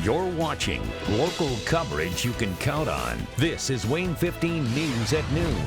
You're watching local coverage you can count on. This is Wayne 15 News at noon.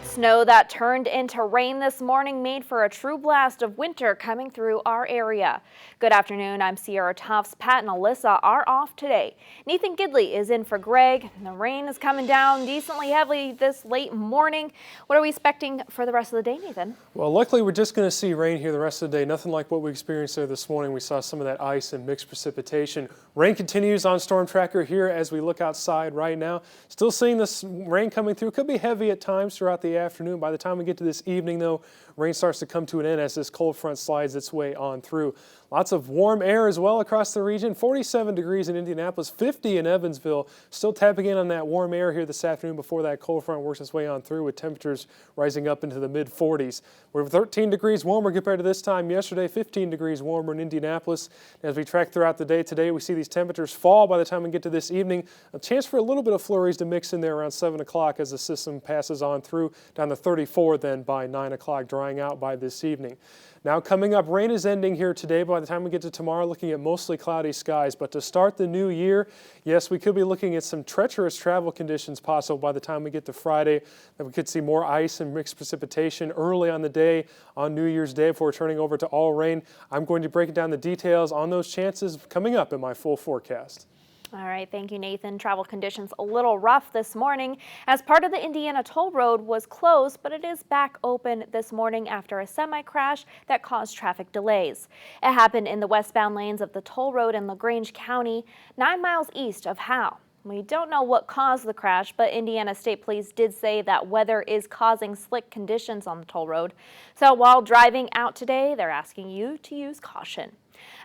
Snow that turned into rain this morning made for a true blast of winter coming through our area. Good afternoon, I'm Sierra Tufts. Pat and Alyssa are off today. Nathan Gidley is in for Greg. The rain is coming down decently heavily this late morning. What are we expecting for the rest of the day, Nathan? Well, luckily we're just going to see rain here the rest of the day. Nothing like what we experienced there this morning. We saw some of that ice and mixed precipitation. Rain continues on Storm Tracker here as we look outside right now. Still seeing this rain coming through. Could be heavy at times throughout the afternoon. By the time we get to this evening, though, rain starts to come to an end as this cold front slides its way on through. Lots of warm air as well across the region. 47 degrees in Indianapolis, 50 in Evansville. Still tapping in on that warm air here this afternoon before that cold front works its way on through, with temperatures rising up into the mid-40s. We're 13 degrees warmer compared to this time yesterday, 15 degrees warmer in Indianapolis. As we track throughout the day today, we see these temperatures fall by the time we get to this evening. A chance for a little bit of flurries to mix in there around 7 o'clock as the system passes on through, down to 34 then by 9 o'clock, drying out by this evening. Now coming up, rain is ending here today. By the time we get to tomorrow, looking at mostly cloudy skies. But to start the new year, yes, we could be looking at some treacherous travel conditions possible by the time we get to Friday. That we could see more ice and mixed precipitation early on the day on New Year's Day before turning over to all rain. I'm going to break down the details on those chances coming up in my full forecast. All right, thank you, Nathan. Travel conditions a little rough this morning as part of the Indiana toll road was closed, but it is back open this morning after a semi-crash that caused traffic delays. It happened in the westbound lanes of the toll road in LaGrange County, 9 miles east of Howe. We don't know what caused the crash, but Indiana State Police did say that weather is causing slick conditions on the toll road. So while driving out today, they're asking you to use caution.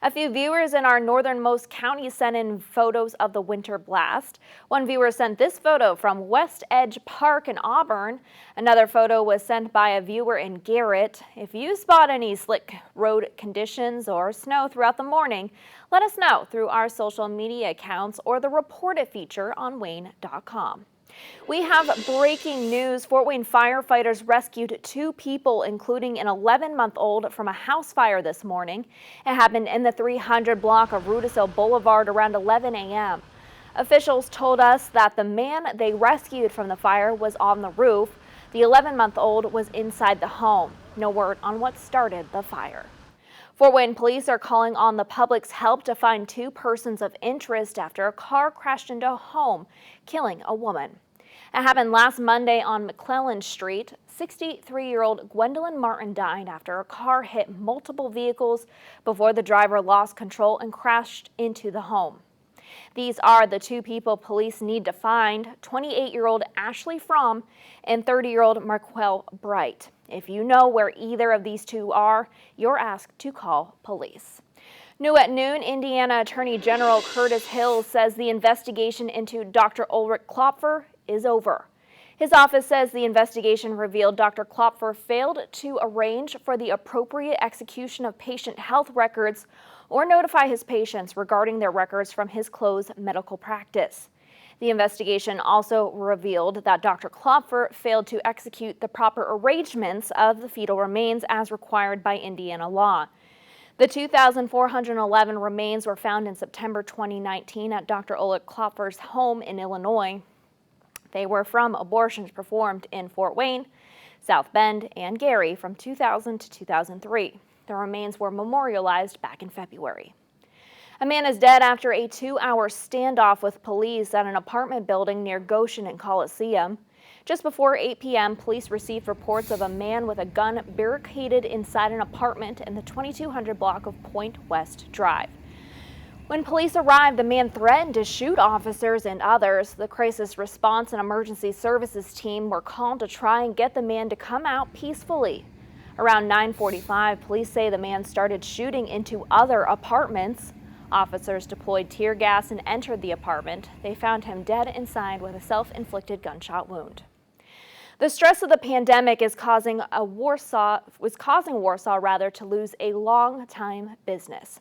A few viewers in our northernmost county sent in photos of the winter blast. One viewer sent this photo from West Edge Park in Auburn. Another photo was sent by a viewer in Garrett. If you spot any slick road conditions or snow throughout the morning, let us know through our social media accounts or the Report It feature on Wayne.com. We have breaking news. Fort Wayne firefighters rescued 2 people, including an 11-month-old, from a house fire this morning. It happened in the 300 block of Rudisill Boulevard around 11 a.m. Officials told us that the man they rescued from the fire was on the roof. The 11-month-old was inside the home. No word on what started the fire. Fort Wayne police are calling on the public's help to find 2 persons of interest after a car crashed into a home, killing a woman. It happened last Monday on McClellan Street. 63-year-old Gwendolyn Martin died after a car hit multiple vehicles before the driver lost control and crashed into the home. These are the 2 people police need to find: 28-year-old Ashley Fromm and 30-year-old Marquel Bright. If you know where either of these 2 are, you're asked to call police. New at noon, Indiana Attorney General Curtis Hill says the investigation into Dr. Ulrich Klopfer is over. His office says the investigation revealed Dr. Klopfer failed to arrange for the appropriate execution of patient health records or notify his patients regarding their records from his closed medical practice. The investigation also revealed that Dr. Klopfer failed to execute the proper arrangements of the fetal remains as required by Indiana law. The 2,411 remains were found in September 2019 at Dr. Ulrich Klopfer's home in Illinois. They were from abortions performed in Fort Wayne, South Bend, and Gary from 2000 to 2003. The remains were memorialized back in February. A man is dead after a 2-hour standoff with police at an apartment building near Goshen and Coliseum. Just before 8 p.m., police received reports of a man with a gun barricaded inside an apartment in the 2200 block of Point West Drive. When police arrived, the man threatened to shoot officers and others. The crisis response and emergency services team were called to try and get the man to come out peacefully. Around 9:45, police say the man started shooting into other apartments. Officers deployed tear gas and entered the apartment. They found him dead inside with a self-inflicted gunshot wound. The stress of the pandemic is causing Warsaw to lose a long-time business.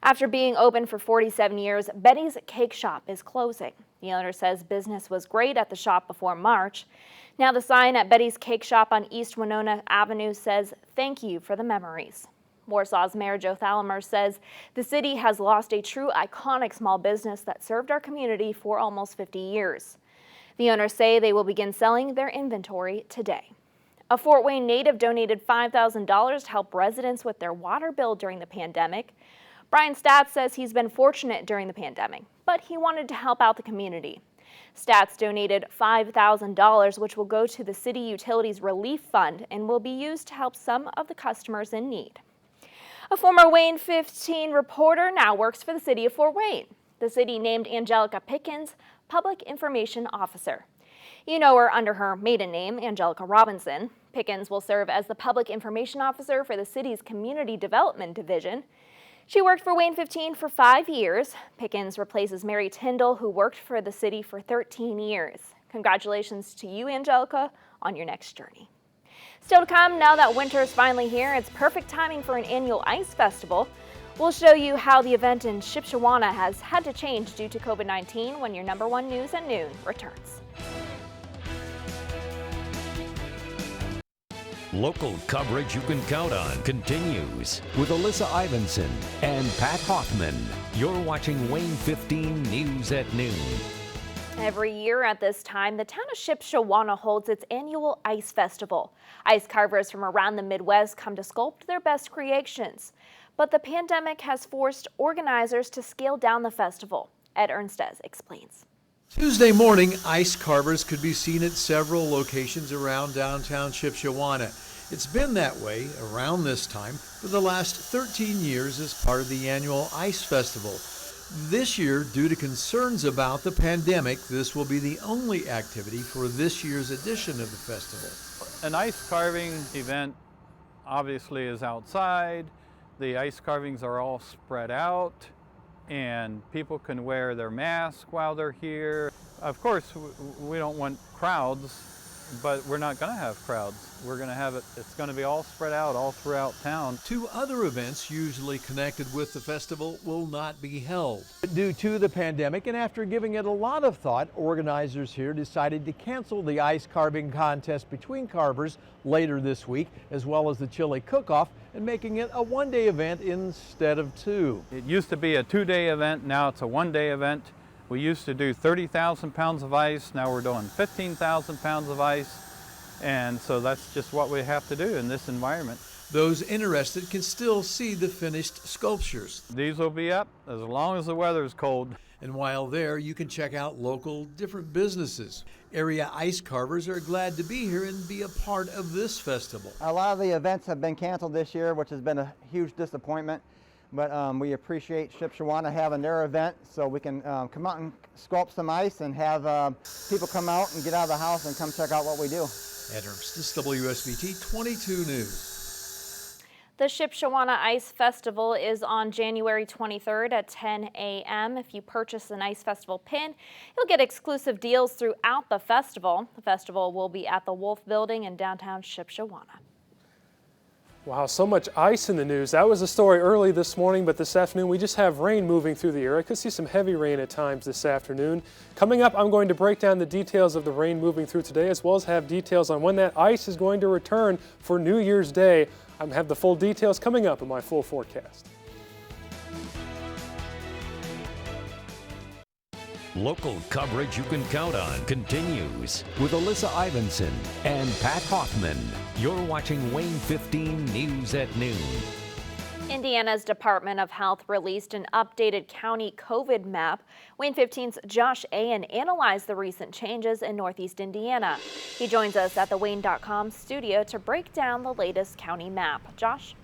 After being open for 47 years, Betty's Cake Shop is closing. The owner says business was great at the shop before March. Now the sign at Betty's Cake Shop on East Winona Avenue says, "Thank you for the memories." Warsaw's Mayor Joe Thallimer says the city has lost a true iconic small business that served our community for almost 50 years. The owners say they will begin selling their inventory today. A Fort Wayne native donated $5,000 to help residents with their water bill during the pandemic. Brian Statz says he's been fortunate during the pandemic, but he wanted to help out the community. Statz donated $5,000, which will go to the City Utilities Relief Fund and will be used to help some of the customers in need. A former Wayne 15 reporter now works for the city of Fort Wayne. The city named Angelica Pickens Public Information Officer. You know her under her maiden name, Angelica Robinson. Pickens will serve as the Public Information Officer for the city's Community Development Division. She worked for Wayne 15 for 5 years. Pickens replaces Mary Tyndall, who worked for the city for 13 years. Congratulations to you, Angelica, on your next journey. Still to come, now that winter is finally here, it's perfect timing for an annual ice festival. We'll show you how the event in Shipshewana has had to change due to COVID-19 when your #1 news at noon returns. Local coverage you can count on continues with Alyssa Ivinson and Pat Hoffman. You're watching Wayne 15 News at Noon. Every year at this time, the town of Shipshewana holds its annual Ice Festival. Ice carvers from around the Midwest come to sculpt their best creations. But the pandemic has forced organizers to scale down the festival. Ed Ernstez explains. Tuesday morning, ice carvers could be seen at several locations around downtown Shipshewana. It's been that way around this time for the last 13 years as part of the annual Ice Festival. This year, due to concerns about the pandemic, this will be the only activity for this year's edition of the festival. An ice carving event obviously is outside. The ice carvings are all spread out, and people can wear their mask while they're here. Of course, we don't want crowds, but we're not going to have crowds. We're going to have it's going to be all spread out all throughout town. 2 other events usually connected with the festival will not be held. Due to the pandemic, and after giving it a lot of thought, organizers here decided to cancel the ice carving contest between carvers later this week, as well as the chili cook-off, and making it a one-day event instead of 2. It used to be a 2-day event, now it's a 1-day event. We used to do 30,000 pounds of ice, now we're doing 15,000 pounds of ice, and so that's just what we have to do in this environment. Those interested can still see the finished sculptures. These will be up as long as the weather is cold. And while there, you can check out local different businesses. Area ice carvers are glad to be here and be a part of this festival. A lot of the events have been canceled this year, which has been a huge disappointment. But we appreciate Shipshewana having their event so we can come out and sculpt some ice and have people come out and get out of the house and come check out what we do. Ed Ernst, this is WSBT 22 News. The Shipshewana Ice Festival is on January 23rd at 10 a.m. If you purchase an Ice Festival pin, you'll get exclusive deals throughout the festival. The festival will be at the Wolf Building in downtown Shipshewana. Wow, so much ice in the news. That was a story early this morning, but this afternoon we just have rain moving through the area. I could see some heavy rain at times this afternoon. Coming up, I'm going to break down the details of the rain moving through today, as well as have details on when that ice is going to return for New Year's Day. I have the full details coming up in my full forecast. Local coverage you can count on continues with Alyssa Ivinson and Pat Hoffman. You're watching Wayne 15 News at Noon. Indiana's Department of Health released an updated county COVID map. Wayne 15's Josh Ayen analyzed the recent changes in Northeast Indiana. He joins us at the Wayne.com studio to break down the latest county map. Josh?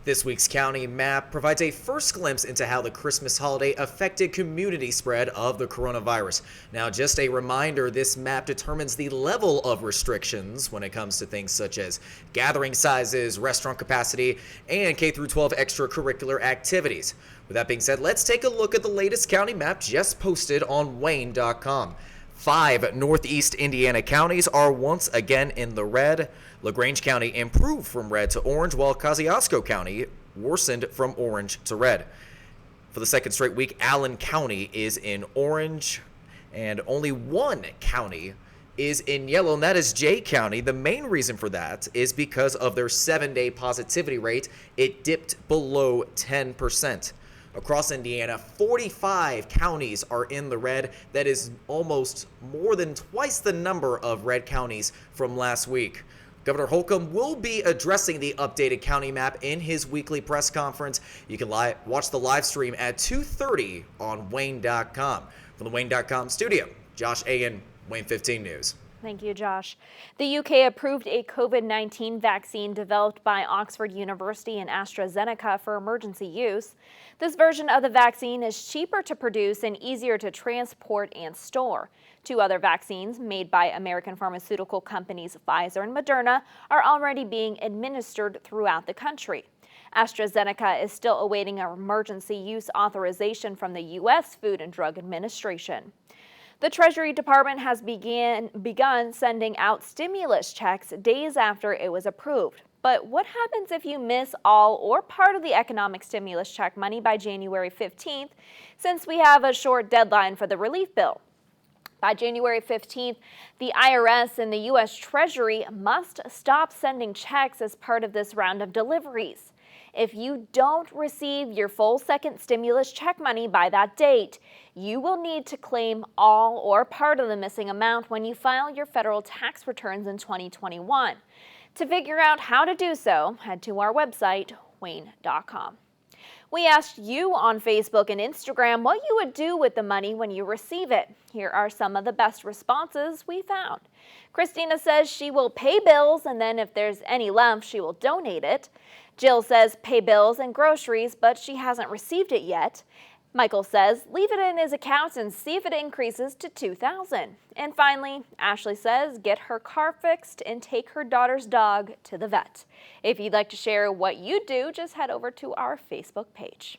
This week's county map provides a first glimpse into how the Christmas holiday affected community spread of the coronavirus. Now, just a reminder, this map determines the level of restrictions when it comes to things such as gathering sizes, restaurant capacity, and K-12 extracurricular activities. With that being said, let's take a look at the latest county map just posted on Wayne.com. 5 Northeast Indiana counties are once again in the red. LaGrange County improved from red to orange, while Kosciuszko County worsened from orange to red. For the second straight week, Allen County is in orange, and only one county is in yellow, and that is Jay County. The main reason for that is because of their 7-day positivity rate. It dipped below 10%. Across Indiana, 45 counties are in the red. That is almost more than twice the number of red counties from last week. Governor Holcomb will be addressing the updated county map in his weekly press conference. You can watch the live stream at 2:30 on Wayne.com. From the Wayne.com studio, Josh Agan, Wayne 15 News. Thank you, Josh. The UK approved a COVID-19 vaccine developed by Oxford University and AstraZeneca for emergency use. This version of the vaccine is cheaper to produce and easier to transport and store. 2 other vaccines made by American pharmaceutical companies Pfizer and Moderna are already being administered throughout the country. AstraZeneca is still awaiting an emergency use authorization from the U.S. Food and Drug Administration. The Treasury Department has begun sending out stimulus checks days after it was approved. But what happens if you miss all or part of the economic stimulus check money by January 15th, since we have a short deadline for the relief bill? By January 15th, the IRS and the U.S. Treasury must stop sending checks as part of this round of deliveries. If you don't receive your full second stimulus check money by that date, you will need to claim all or part of the missing amount when you file your federal tax returns in 2021. To figure out how to do so, head to our website, Wayne.com. We asked you on Facebook and Instagram what you would do with the money when you receive it. Here are some of the best responses we found. Christina says she will pay bills, and then if there's any left, she will donate it. Jill says pay bills and groceries, but she hasn't received it yet. Michael says leave it in his account and see if it increases to $2,000. And finally, Ashley says get her car fixed and take her daughter's dog to the vet. If you'd like to share what you do, just head over to our Facebook page.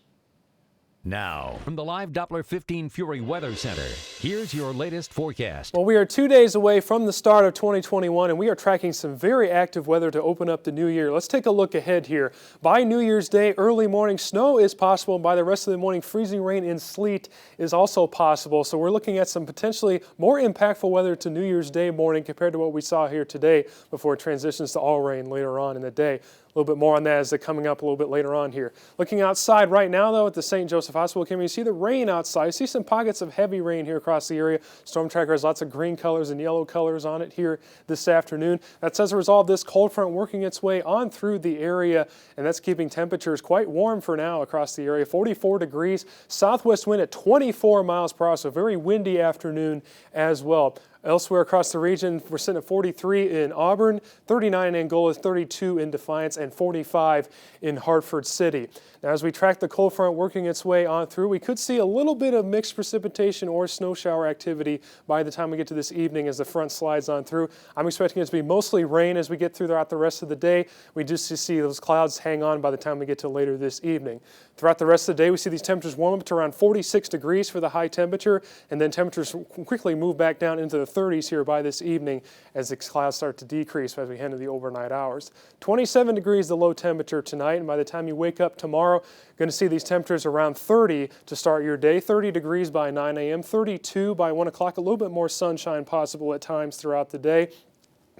Now, from the live Doppler 15 Fury Weather Center, here's your latest forecast. Well, we are 2 days away from the start of 2021, and we are tracking some very active weather to open up the new year. Let's take a look ahead here. By New Year's Day, early morning snow is possible, and by the rest of the morning, freezing rain and sleet is also possible. So we're looking at some potentially more impactful weather to New Year's Day morning compared to what we saw here today before it transitions to all rain later on in the day. A little bit more on that as they're coming up a little bit later on here. Looking outside right now, though, at the St. Joseph Hospital camera, you see the rain outside. You see some pockets of heavy rain here across the area. Storm Tracker has lots of green colors and yellow colors on it here this afternoon. That's as a result of this cold front working its way on through the area, and that's keeping temperatures quite warm for now across the area. 44 degrees, southwest wind at 24 miles per hour, so very windy afternoon as well. Elsewhere across the region, we're sitting at 43 in Auburn, 39 in Angola, 32 in Defiance, and 45 in Hartford City. Now, as we track the cold front working its way on through, we could see a little bit of mixed precipitation or snow shower activity by the time we get to this evening as the front slides on through. I'm expecting it to be mostly rain as we get throughout the rest of the day. We do see those clouds hang on by the time we get to later this evening. Throughout the rest of the day, we see these temperatures warm up to around 46 degrees for the high temperature, and then temperatures quickly move back down into the 30s here by this evening as the clouds start to decrease as we head into the overnight hours. 27 degrees the low temperature tonight, and by the time you wake up tomorrow, you're going to see these temperatures around 30 to start your day. 30 degrees by 9 a.m., 32 by 1 o'clock, a little bit more sunshine possible at times throughout the day.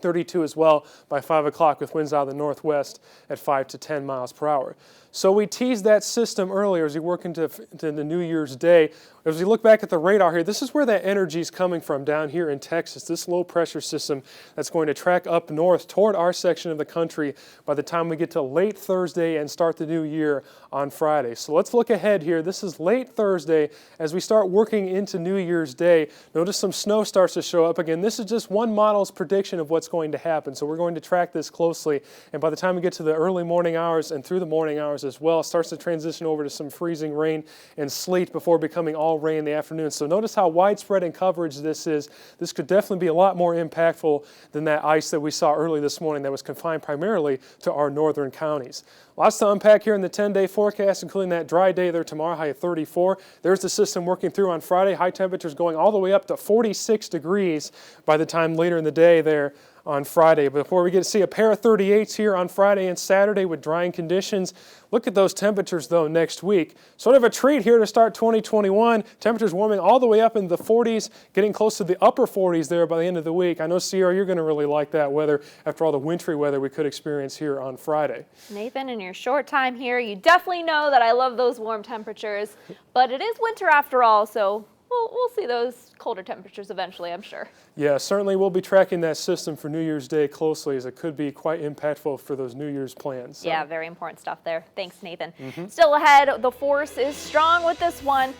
32 as well by 5 o'clock with winds out of the northwest at 5 to 10 miles per hour. So we teased that system earlier as we work into the New Year's Day. As we look back at the radar here, this is where that energy is coming from down here in Texas, this low pressure system that's going to track up north toward our section of the country by the time we get to late Thursday and start the new year on Friday. So let's look ahead here. This is late Thursday as we start working into New Year's Day. Notice some snow starts to show up again. This is just one model's prediction of what's going to happen. So we're going to track this closely. And by the time we get to the early morning hours and through the morning hours as well, it starts to transition over to some freezing rain and sleet before becoming all rain in the afternoon. So notice how widespread in coverage this is. This could definitely be a lot more impactful than that ice that we saw early this morning that was confined primarily to our northern counties. Lots to unpack here in the 10-day forecast, including that dry day there tomorrow, high of 34. There's the system working through on Friday. High temperatures going all the way up to 46 degrees by the time later in the day there on Friday. Before we get to see a pair of 38s here on Friday and Saturday with drying conditions, look at those temperatures though next week. Sort of a treat here to start 2021. Temperatures warming all the way up into the 40s, getting close to the upper 40s there by the end of the week. I know, Sierra, you're going to really like that weather after all the wintry weather we could experience here on Friday. Nathan, in your short time here, you definitely know that I love those warm temperatures, but it is winter after all, so we'll see those colder temperatures eventually, I'm sure. Yeah, certainly we'll be tracking that system for New Year's Day closely, as it could be quite impactful for those New Year's plans. So. Yeah, very important stuff there. Thanks, Nathan. Still ahead, the force is strong with this one.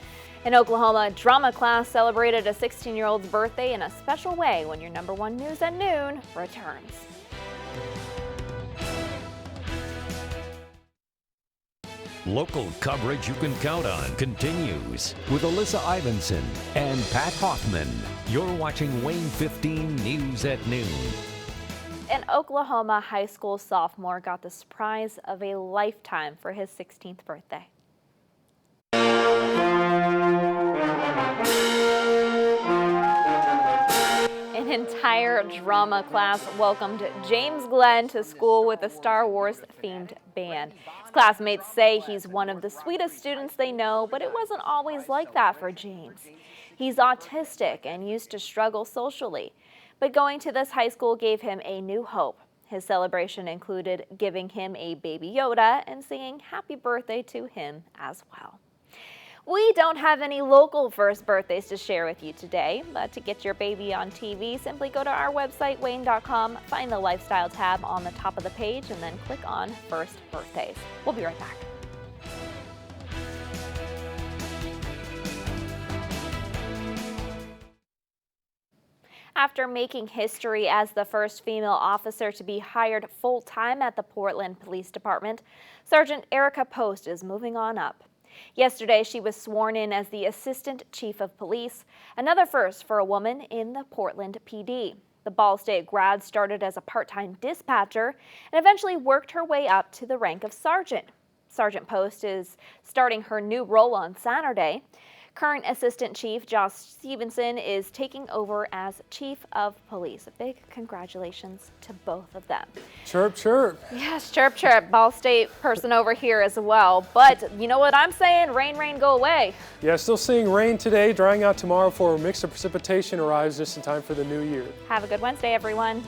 In Oklahoma, drama class celebrated a 16-year-old's birthday in a special way when your #1 News at Noon returns. Local coverage you can count on continues with Alyssa Ivinson and Pat Hoffman. You're watching Wayne 15 News at Noon. An Oklahoma high school sophomore got the surprise of a lifetime for his 16th birthday. An entire drama class welcomed James Glenn to school with a Star Wars themed band. His classmates say he's one of the sweetest students they know, but it wasn't always like that for James. He's autistic and used to struggle socially, but going to this high school gave him a new hope. His celebration included giving him a baby Yoda and singing happy birthday to him as well. We don't have any local first birthdays to share with you today, but to get your baby on TV, simply go to our website, wayne.com, find the Lifestyle tab on the top of the page, and then click on First Birthdays. We'll be right back. After making history as the first female officer to be hired full-time at the Portland Police Department, Sergeant Erica Post is moving on up. Yesterday, she was sworn in as the Assistant Chief of Police, another first for a woman in the Portland PD. The Ball State grad started as a part-time dispatcher and eventually worked her way up to the rank of sergeant. Sergeant Post is starting her new role on Saturday. Current Assistant Chief Josh Stevenson is taking over as Chief of Police. A big congratulations to both of them. Chirp, chirp. Yes, chirp, chirp. Ball State person over here as well. But you know what I'm saying? Rain, rain, go away. Yeah, still seeing rain today, drying out tomorrow for a mix of precipitation arrives just in time for the new year. Have a good Wednesday, everyone.